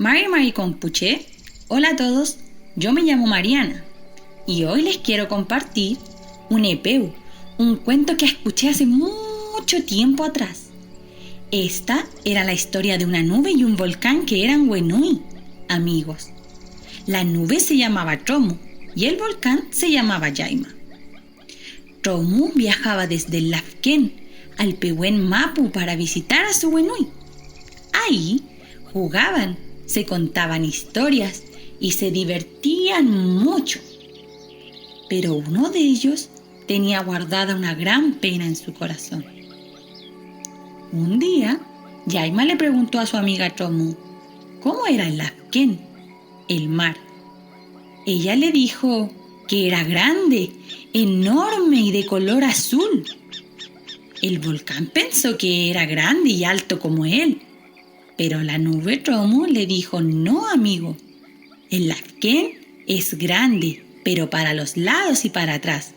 Mari Compuche. Hola a todos, yo me llamo Mariana y hoy les quiero compartir un epeu, un cuento que escuché hace mucho tiempo atrás. Esta era la historia de una nube y un volcán que eran Wenui, amigos. La nube se llamaba Tromu y el volcán se llamaba Yaima. Tromu viajaba desde el Lafken al Pehuen Mapu para visitar a su Wenui. Ahí jugaban, se contaban historias y se divertían mucho. Pero uno de ellos tenía guardada una gran pena en su corazón. Un día, Yaima le preguntó a su amiga Tromu cómo era el Lafken, el mar. Ella le dijo que era grande, enorme y de color azul. El volcán pensó que era grande y alto como él, pero la nube Tromu le dijo: no, amigo, el Lafken es grande, pero para los lados y para atrás.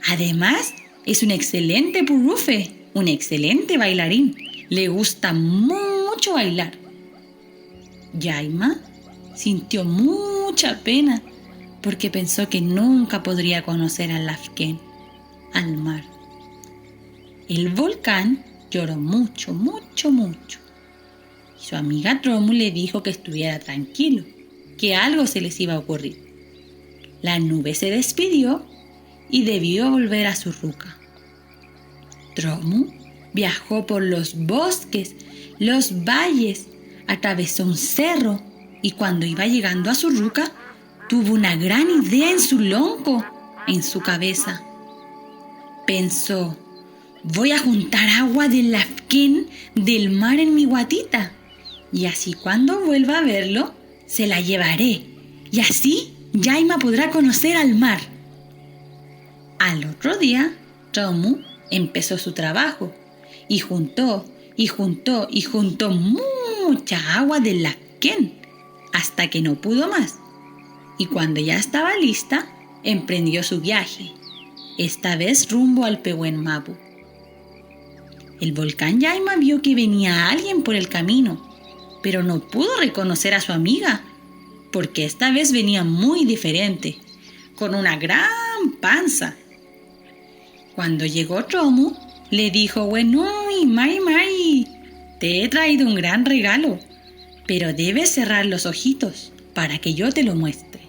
Además, es un excelente purufe, un excelente bailarín. Le gusta mucho bailar. Yaima sintió mucha pena porque pensó que nunca podría conocer al Lafken, al mar. El volcán lloró mucho. Y su amiga Tromu le dijo que estuviera tranquilo, que algo se les iba a ocurrir. La nube se despidió y debió volver a su ruca. Tromu viajó por los bosques, los valles, atravesó un cerro y cuando iba llegando a su ruca, tuvo una gran idea en su lonco, en su cabeza. Pensó: voy a juntar agua del Lafken del mar en mi guatita y así cuando vuelva a verlo, se la llevaré y así Yaima podrá conocer al mar. Al otro día, Tromu empezó su trabajo y juntó mucha agua del Lafken hasta que no pudo más. Y cuando ya estaba lista, emprendió su viaje, esta vez rumbo al Pehuen Mapu. El volcán Yaima vio que venía alguien por el camino, pero no pudo reconocer a su amiga, porque esta vez venía muy diferente, con una gran panza. Cuando llegó Tromu, le dijo: Wenui, Mari, te he traído un gran regalo, pero debes cerrar los ojitos para que yo te lo muestre.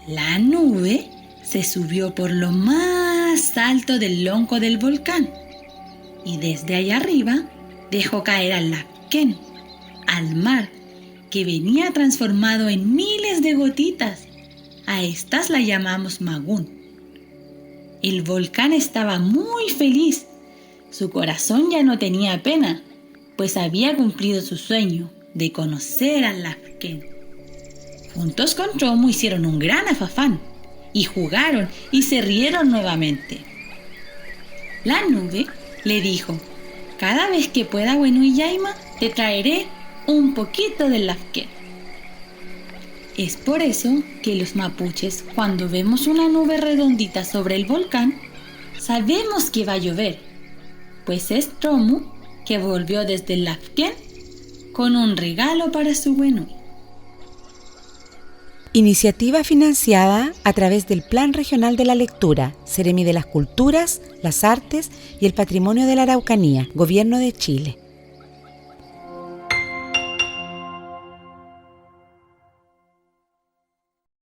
La nube se subió por lo más alto del lonco del volcán y desde allá arriba dejó caer al Lafken, al mar, que venía transformado en miles de gotitas. A estas la llamamos Magún. El volcán estaba muy feliz. Su corazón ya no tenía pena, pues había cumplido su sueño de conocer al Lafken. Juntos con Tromu hicieron un gran afafán y jugaron y se rieron nuevamente. La nube le dijo: cada vez que pueda, Wenui Yaima, te traeré un poquito del Lafken. Es por eso que los mapuches, cuando vemos una nube redondita sobre el volcán, sabemos que va a llover, pues es Tromu que volvió desde el Lafken con un regalo para su Wenui. Iniciativa financiada a través del Plan Regional de la Lectura, Seremi de las Culturas, las Artes y el Patrimonio de la Araucanía, Gobierno de Chile.